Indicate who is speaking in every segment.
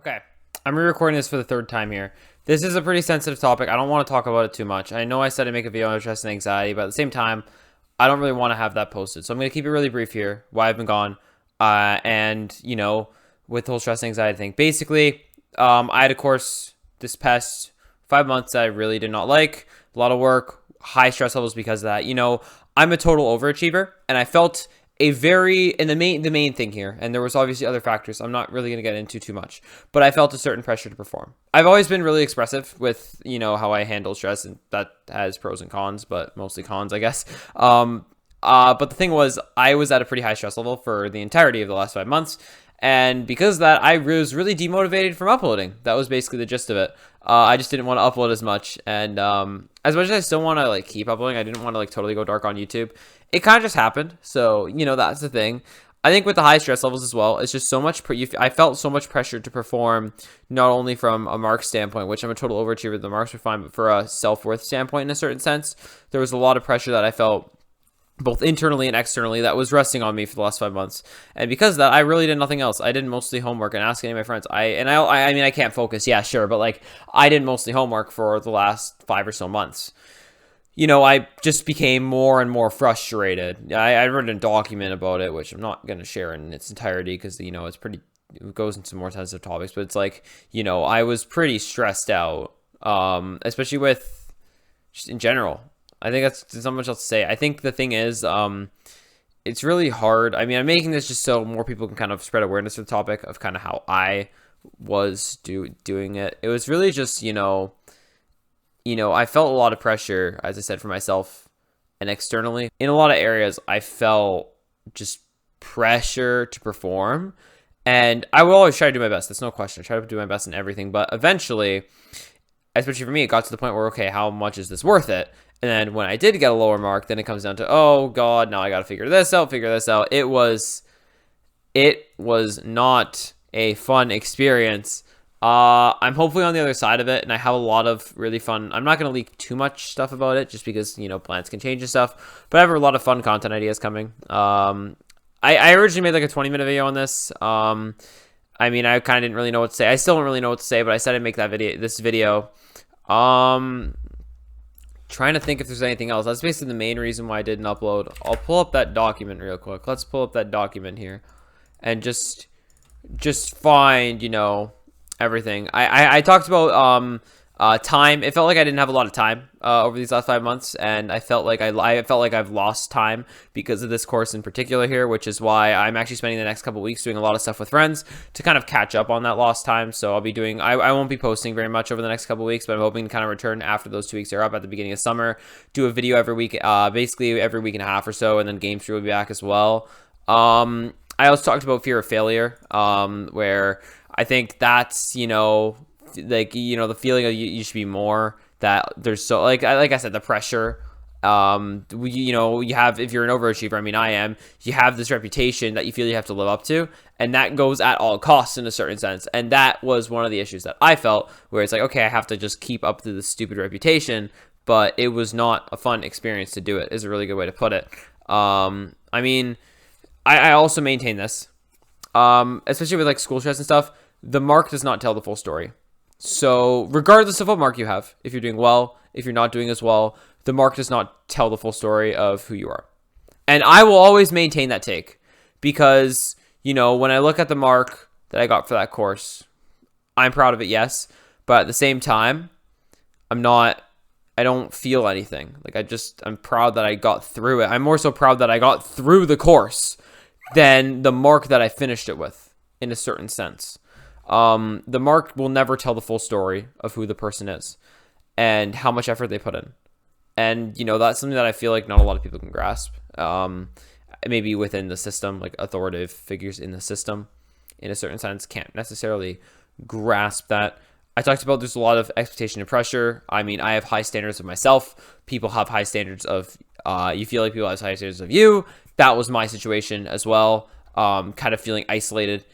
Speaker 1: Okay, I'm re-recording this for the third time here. This is a pretty sensitive topic. I don't want to talk about it too much. I know I said I'd make a video on stress and anxiety, but at the same time, I don't really want to have that posted. So I'm going to keep it really brief here, why I've been gone, with the whole stress and anxiety thing. Basically, I had a course this past 5 months that I really did not like. A lot of work, high stress levels because of that. I'm a total overachiever, and I felt the main thing here, and there was obviously other factors I'm not really going to get into too much, but I felt a certain pressure to perform. I've always been really expressive with how I handle stress, and that has pros and cons, but mostly cons, I guess. But the thing was, I was at a pretty high stress level for the entirety of the last 5 months, and because of that, I was really demotivated from uploading. That was basically the gist of it. I just didn't want to upload as much, and as much as I still want to keep uploading, I didn't want to totally go dark on YouTube. It kind of just happened, so that's the thing. I think with the high stress levels as well, it's just so much. I felt so much pressure to perform, not only from a mark standpoint, which I'm a total overachiever. The marks were fine, but for a self-worth standpoint, in a certain sense, there was a lot of pressure that I felt, both internally and externally, that was resting on me for the last 5 months. And because of that, I really did nothing else. I did mostly homework and asking any of my friends. I mean, I can't focus, yeah, sure, but I did mostly homework for the last 5 or so months. I just became more and more frustrated. I wrote a document about it, which I'm not going to share in its entirety because, it goes into more sensitive topics, but it's I was pretty stressed out, especially with just in general. I think there's not much else to say. I think the thing is, it's really hard. I mean, I'm making this just so more people can kind of spread awareness of the topic of kind of how I was doing it. It was really just, I felt a lot of pressure, as I said, for myself and externally. In a lot of areas, I felt just pressure to perform. And I will always try to do my best. That's no question. I try to do my best in everything. But eventually, especially for me, it got to the point where, okay, how much is this worth it? And then when I did get a lower mark, then it comes down to, oh, God, now I got to figure this out. It was not a fun experience. I'm hopefully on the other side of it, and I have a lot of really fun. I'm not going to leak too much stuff about it just because, plans can change and stuff, but I have a lot of fun content ideas coming. I originally made a 20-minute video on this. I mean, I kind of didn't really know what to say. I still don't really know what to say, but I said I'd make this video. Trying to think if there's anything else. That's basically the main reason why I didn't upload. I'll pull up that document real quick. Let's pull up that document here and just find, everything. I talked about time. It felt like I didn't have a lot of time over these last 5 months, and I felt like I've lost time because of this course in particular here, which is why I'm actually spending the next couple weeks doing a lot of stuff with friends to kind of catch up on that lost time. So I'll be doing. I won't be posting very much over the next couple weeks, but I'm hoping to kind of return after those 2 weeks are up at the beginning of summer. Do a video every week, basically every week and a half or so, and then Game 3 will be back as well. I also talked about fear of failure, where I think that's, the feeling of you should be more, that there's so, like I said, the pressure, you have, if you're an overachiever, I mean, I am, you have this reputation that you feel you have to live up to, and that goes at all costs in a certain sense. And that was one of the issues that I felt, where it's okay, I have to just keep up to this stupid reputation, but it was not a fun experience to do it, is a really good way to put it. I mean, I also maintain this, especially with school stress and stuff. The mark does not tell the full story. So regardless of what mark you have, if you're doing well, if you're not doing as well, the mark does not tell the full story of who you are. And I will always maintain that take because, when I look at the mark that I got for that course, I'm proud of it, yes. But at the same time, I don't feel anything. I'm proud that I got through it. I'm more so proud that I got through the course than the mark that I finished it with, in a certain sense. The mark will never tell the full story of who the person is and how much effort they put in. And, that's something that I feel like not a lot of people can grasp. Maybe within the system, authoritative figures in the system, in a certain sense, can't necessarily grasp that. I talked about there's a lot of expectation and pressure. I mean, I have high standards of myself. People have high standards of, you feel like people have high standards of you. That was my situation as well. Kind of feeling isolated.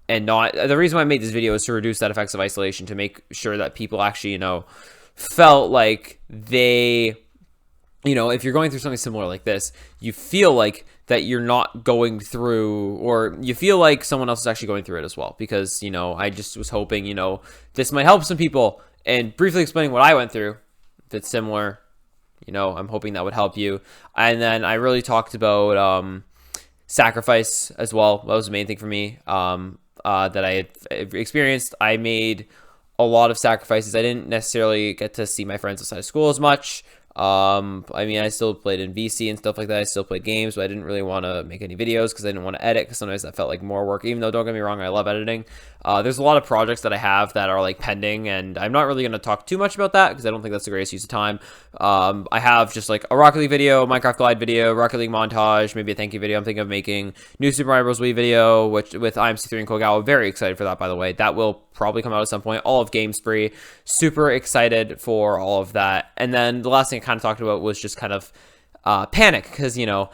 Speaker 1: And not, the reason why I made this video is to reduce that effects of isolation, to make sure that people actually, felt like they you know, if you're going through something similar like this, you feel like that you're not going through, or you feel like someone else is actually going through it as well. Because, you know, I just was hoping, you know, this might help some people. And briefly explaining what I went through, if it's similar, you know, I'm hoping that would help you. And then I really talked about sacrifice as well. That was the main thing for me that I had experienced. I made a lot of sacrifices. I didn't necessarily get to see my friends outside of school as much. I mean, I still played in VC and stuff like that. I still played games, but I didn't really want to make any videos because I didn't want to edit, because sometimes that felt like more work, even though, don't get me wrong, I love editing. There's a lot of projects that I have that are like pending, and I'm not really going to talk too much about that because I don't think that's the greatest use of time. I have just like a Rocket League video, Minecraft Glide video, Rocket League montage, maybe a thank you video. I'm thinking of making new Super Mario Bros. Wii video, which with IMC3 and Kogawa. Very excited for that, by the way. That will probably come out at some point. All of Game Spree. Super excited for all of that. And then the last thing I kind of talked about was just kind of panic, because, you know,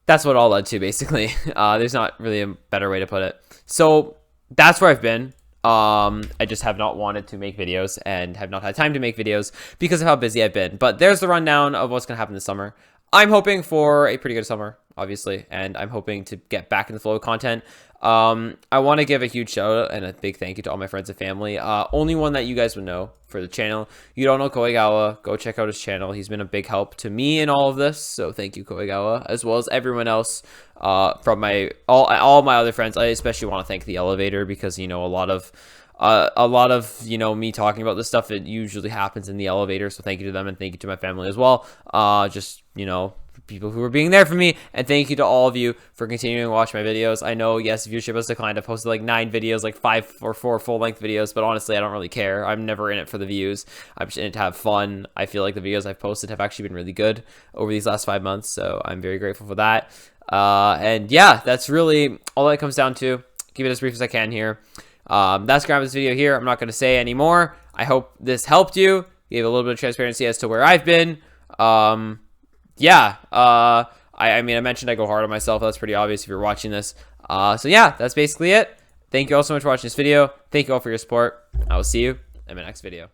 Speaker 1: that's what all led to, basically. There's not really a better way to put it. So that's where I've been. I just have not wanted to make videos and have not had time to make videos because of how busy I've been. But there's the rundown of what's going to happen this summer. I'm hoping for a pretty good summer, obviously, and I'm hoping to get back in the flow of content. I want to give a huge shout out and a big thank you to all my friends and family. Only one that you guys would know for the channel. You don't know Koigawa, go check out his channel. He's been a big help to me in all of this, so thank you, Koigawa, as well as everyone else from my all my other friends. I especially want to thank the elevator, because, you know, a lot of you know, me talking about this stuff, it usually happens in the elevator, so thank you to them, and thank you to my family as well. Just, you know, people who are being there for me, and thank you to all of you for continuing to watch my videos. I know, yes, viewership has declined. I've posted like 9 videos, like 5 or 4 full-length videos, but honestly, I don't really care. I'm never in it for the views. I'm just in it to have fun. I feel like the videos I've posted have actually been really good over these last 5 months, so I'm very grateful for that. And yeah, that's really all that comes down to. Keep it as brief as I can here. That's gonna have this video here. I'm not going to say any more. I hope this helped you, gave a little bit of transparency as to where I've been. Yeah, I mean, I mentioned I go hard on myself. That's pretty obvious if you're watching this. So yeah, that's basically it. Thank you all so much for watching this video. Thank you all for your support. I will see you in my next video.